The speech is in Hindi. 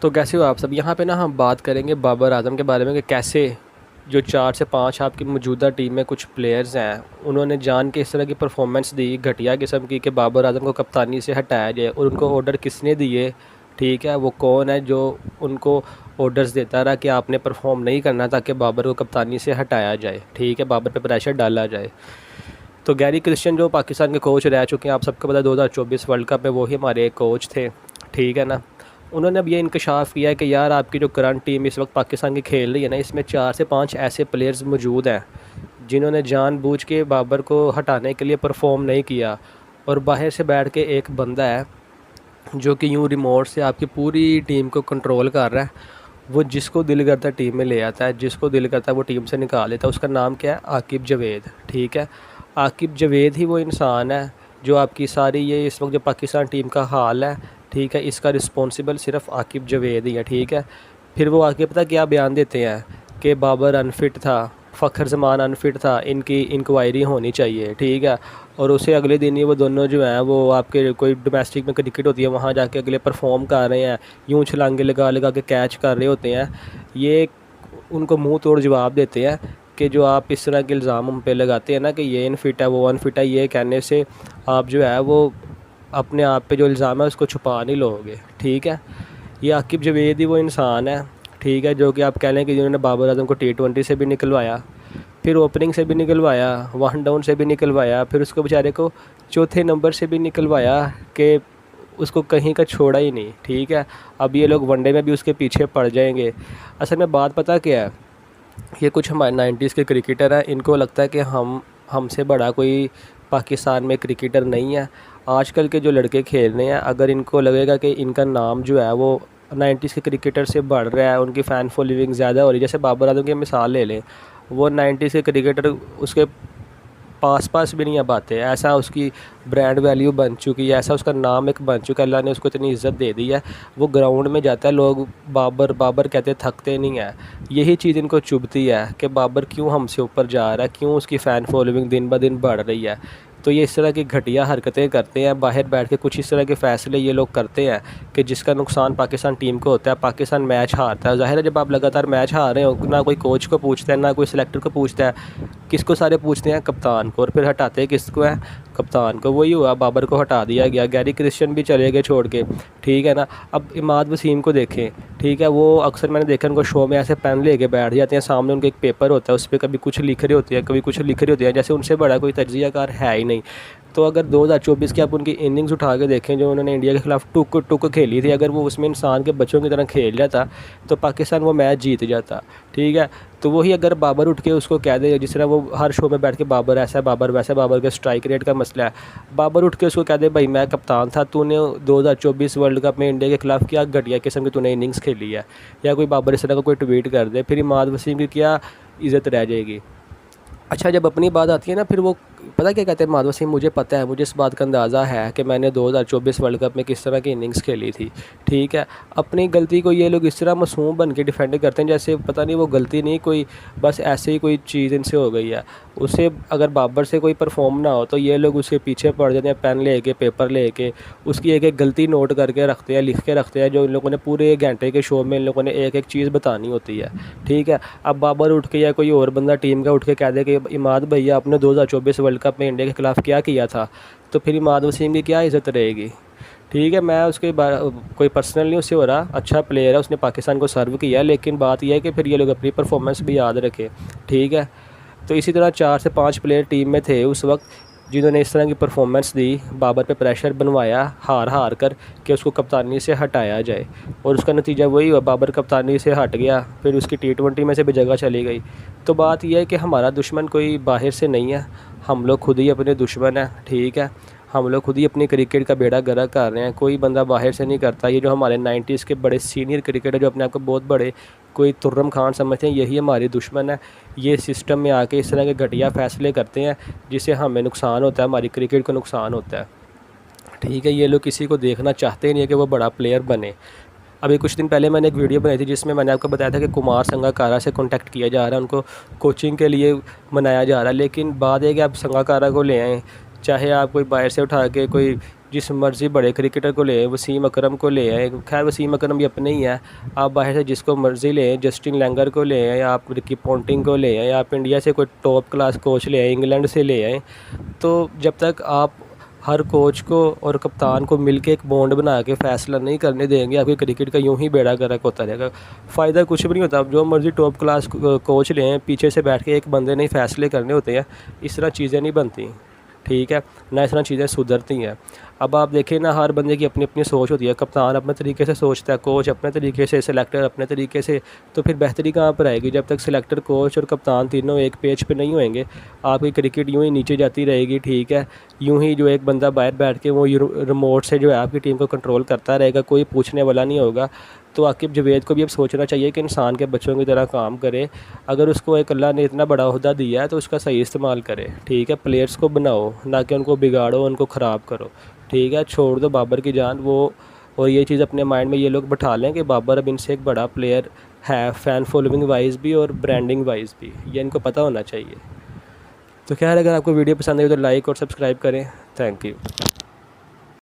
तो कैसे हो आप सब। यहाँ पे ना हम बात करेंगे बाबर आजम के बारे में कि कैसे जो 4 से 5 आपकी मौजूदा टीम में कुछ प्लेयर्स हैं, उन्होंने जान के इस तरह की परफॉर्मेंस दी घटिया किस्म की कि बाबर आजम को कप्तानी से हटाया जाए। और उनको ऑर्डर किसने दिए, ठीक है, वो कौन है जो उनको ऑर्डर्स देता रहा कि आपने परफॉर्म नहीं करना ताकि बाबर को कप्तानी से हटाया जाए, ठीक है, बाबर पे प्रेशर डाला जाए। तो गैरी क्रिश्चियन जो पाकिस्तान के कोच रह चुके हैं, आप सबको पता 2024 वर्ल्ड कप में वही हमारे कोच थे, ठीक है ना। उन्होंने अब ये इंकशाफ किया है कि यार आपकी जो करंट टीम इस वक्त पाकिस्तान की खेल रही है ना, इसमें 4 से 5 ऐसे प्लेयर्स मौजूद हैं जिन्होंने जानबूझ के बाबर को हटाने के लिए परफॉर्म नहीं किया। और बाहर से बैठ के एक बंदा है जो कि यूँ रिमोट से आपकी पूरी टीम को कंट्रोल कर रहा है। वो जिसको दिल करता है टीम में ले आता है, जिसको दिल करता है वो टीम से निकाल लेता है। उसका नाम क्या है? आकिब जावेद, ठीक है। आकिब जावेद ही वो इंसान है जो आपकी सारी ये इस वक्त जो पाकिस्तान टीम का हाल है, ठीक है, इसका रिस्पॉन्सिबल सिर्फ आकिब जावेद ही है, ठीक है। फिर वो आके पता क्या बयान देते हैं कि बाबर अनफिट था, फ़खर जमान अनफिट था, इनकी इंक्वायरी होनी चाहिए, ठीक है। और उसे अगले दिन ही वो दोनों जो हैं वो आपके कोई डोमेस्टिक में क्रिकेट होती है वहाँ जाके अगले परफॉर्म कर रहे हैं, यूँ छलांगे लगा लगा के कैच कर रहे होते हैं। ये उनको मुंह तोड़ जवाब देते हैं कि जो आप इस तरह के इल्ज़ाम हम पे लगाते हैं ना कि ये अनफिट है वो अनफिट है, ये कहने से आप जो है वो अपने आप पे जो इल्ज़ाम है उसको छुपा नहीं लोगे, ठीक है। ये आकिब जावेद ही वो इंसान है, ठीक है, जो कि आप कह लें कि जिन्होंने बाबर आजम को T20 से भी निकलवाया, फिर ओपनिंग से भी निकलवाया, वन डाउन से भी निकलवाया, फिर उसको बेचारे को चौथे नंबर से भी निकलवाया कि उसको कहीं का छोड़ा ही नहीं, ठीक है। अब ये लोग वनडे में भी उसके पीछे पड़ जाएंगे। असल में बात पता क्या है, ये कुछ हमारे 90s के क्रिकेटर हैं, इनको लगता है कि हमसे बड़ा कोई पाकिस्तान में क्रिकेटर नहीं है। आजकल के जो लड़के खेल रहे हैं, अगर इनको लगेगा कि इनका नाम जो है वो 90s के क्रिकेटर से बढ़ रहा है, उनकी फ़ैन फॉलोइंग ज़्यादा हो रही है, जैसे बाबर आजम की मिसाल ले लें, वो 90s के क्रिकेटर उसके पास भी नहीं अब आते, ऐसा उसकी ब्रांड वैल्यू बन चुकी है, ऐसा उसका नाम एक बन चुका है, अल्लाह ने उसको इतनी इज़्ज़त दे दी है। वो ग्राउंड में जाता है, लोग बाबर बाबर कहते थकते नहीं है। यही चीज़ इनको चुभती है कि बाबर क्यों हमसे ऊपर जा रहा है, क्यों उसकी फ़ैन फॉलोइंग दिन ब दिन बढ़ रही है। तो ये इस तरह की घटिया हरकतें करते हैं, बाहर बैठ के कुछ इस तरह के फ़ैसले ये लोग करते हैं कि जिसका नुकसान पाकिस्तान टीम को होता है। पाकिस्तान मैच हारता है, ज़ाहिर है जब आप लगातार मैच हार रहे हो, ना कोई कोच को पूछता है ना कोई सिलेक्टर को पूछता है, किसको सारे पूछते हैं? कप्तान को। और फिर हटाते किसको हैं? कप्तान को। वही हुआ, बाबर को हटा दिया गया, गैरी क्रिश्चियन भी चले गए छोड़ के, ठीक है ना। अब इमाद वसीम को देखें, ठीक है, वो अक्सर मैंने देखा उनको शो में ऐसे पेन लेके बैठ जाते हैं, सामने उनके एक पेपर होता है, उस पर कभी कुछ लिख रहे होते हैं, कभी कुछ लिख रहे होते हैं, जैसे उनसे बड़ा कोई तज्ज़ियाकार है ही नहीं। तो अगर 2024 की आप उनकी इनिंग्स उठा के देखें जो उन्होंने इंडिया के ख़िलाफ़ टुक टुक खेली थी, अगर वो उसमें इंसान के बच्चों की तरह खेल जाता तो पाकिस्तान वो मैच जीत जाता, ठीक है। तो वही अगर बाबर उठ के उसको कह दे, जिस तरह वो हर शो में बैठ के बाबर ऐसा है बाबर वैसा है, बाबर का स्ट्राइक रेट का मसला है, बाबर उठ के उसको कह दे भाई मैं कप्तान था, तूने 2024 वर्ल्ड कप में इंडिया के ख़िलाफ़ क्या घटिया किस्म की तूने इनिंग्स खेली है, या कोई बाबर इस तरह का कोई ट्वीट कर दे, फिर इमाद वसीम की क्या इज़्ज़त रह जाएगी। अच्छा, जब अपनी बात आती है ना, फिर वो पता क्या कहते हैं माधव सिंह, मुझे पता है, मुझे इस बात का अंदाज़ा है कि मैंने 2024 वर्ल्ड कप में किस तरह की इनिंग्स खेली थी, ठीक है। अपनी गलती को ये लोग इस तरह मासूम बन के डिफेंड करते हैं जैसे पता नहीं वो गलती नहीं, कोई बस ऐसे ही कोई चीज़ इनसे हो गई है। उसे अगर बाबर से कोई परफॉर्म ना हो तो ये लोग उसके पीछे पड़ जाते हैं, पेन ले के पेपर ले के उसकी एक एक गलती नोट करके रखते हैं, लिख के रखते हैं, जो इन लोगों ने पूरे 1 घंटे के शो में इन लोगों ने एक एक चीज़ बतानी होती है, ठीक है। अब बाबर उठ के या कोई और बंदा टीम का उठ के कह दे कि इमाद भैया आपने 2024 वर्ल्ड कप में इंडिया के खिलाफ़ क्या किया था, तो फिर इमाद वसीम की क्या इज़्ज़त रहेगी, ठीक है। मैं उसके कोई पर्सनल नहीं उससे हो रहा, अच्छा प्लेयर है, उसने पाकिस्तान को सर्व किया, लेकिन बात यह है कि फिर ये लोग अपनी परफॉर्मेंस भी याद रखें, ठीक है। तो इसी तरह 4 से 5 प्लेयर टीम में थे उस वक्त जिन्होंने इस तरह की परफॉर्मेंस दी, बाबर पे प्रेशर बनवाया हार कर कि उसको कप्तानी से हटाया जाए, और उसका नतीजा वही हुआ, बाबर कप्तानी से हट गया, फिर उसकी T20 में से भी जगह चली गई। तो बात यह है कि हमारा दुश्मन कोई बाहर से नहीं है, हम लोग खुद ही अपने दुश्मन हैं, ठीक है। हम लोग खुद ही अपनी क्रिकेट का बेड़ा गर्क कर रहे हैं, कोई बंदा बाहर से नहीं करता। ये जो हमारे 90s के बड़े सीनियर क्रिकेटर जो अपने आप को बहुत बड़े कोई तुर्रम खान समझते हैं, यही हमारे दुश्मन है। ये सिस्टम में आके इस तरह के घटिया फ़ैसले करते हैं जिससे हमें नुकसान होता है, हमारी क्रिकेट को नुकसान होता है, ठीक है। ये लोग किसी को देखना चाहते नहीं है कि वो बड़ा प्लेयर बने। अभी कुछ दिन पहले मैंने एक वीडियो बनाई थी जिसमें मैंने आपको बताया था कि कुमार संगकारा से कॉन्टैक्ट किया जा रहा है, उनको कोचिंग के लिए मनाया जा रहा है, लेकिन बात है कि आप संगकारा को ले आएँ, चाहे आप कोई बाहर से उठा के कोई जिस मर्ज़ी बड़े क्रिकेटर को ले, वसीम अकरम को ले आए, खैर वसीम अकरम भी अपने ही है। आप बाहर से जिसको मर्ज़ी ले, जस्टिन लैंगर को ले आए, आप रिकी पॉन्टिंग को ले आए, आप इंडिया से कोई टॉप क्लास कोच ले आए, इंग्लैंड से ले आए, तो जब तक आप हर कोच को और कप्तान को मिलके एक बॉन्ड बना के फ़ैसला नहीं करने देंगे, आपके क्रिकेट का यूं ही बेड़ा गर्क होता रहेगा। फ़ायदा कुछ भी नहीं होता। आप जो मर्ज़ी टॉप क्लास कोच लें, पीछे से बैठ के एक बंदे ने फ़ैसले करने होते हैं। इस तरह चीज़ें नहीं बनती, ठीक है ना, इस तरह चीज़ें सुधरती हैं। अब आप देखें ना, हर बंदे की अपनी अपनी सोच होती है। कप्तान अपने तरीके से सोचता है, कोच अपने तरीके से, सिलेक्टर अपने तरीके से। तो फिर बेहतरी कहाँ पर आएगी जब तक सिलेक्टर, कोच और कप्तान तीनों एक पेज पे नहीं होंगे। आपकी क्रिकेट यूँ ही नीचे जाती रहेगी, ठीक है। यूँ ही जो एक बंदा बाहर बैठ के वो रिमोट से जो है आपकी टीम को कंट्रोल करता रहेगा, कोई पूछने वाला नहीं होगा। तो आकिब जावेद को भी अब सोचना चाहिए कि इंसान के बच्चों की तरह काम करे। अगर उसको एक अल्लाह ने इतना बड़ा ओहदा दिया है तो उसका सही इस्तेमाल करे, ठीक है। प्लेयर्स को बनाओ, ना कि उनको बिगाड़ो, उनको ख़राब करो, ठीक है। छोड़ दो बाबर की जान वो। और ये चीज़ अपने माइंड में ये लोग बैठा लें कि बाबर अब इनसे एक बड़ा प्लेयर है, फ़ैन फॉलोइंग वाइज भी और ब्रांडिंग वाइज भी, ये इनको पता होना चाहिए। तो खैर, अगर आपको वीडियो पसंद आई तो लाइक और सब्सक्राइब करें। Thank you.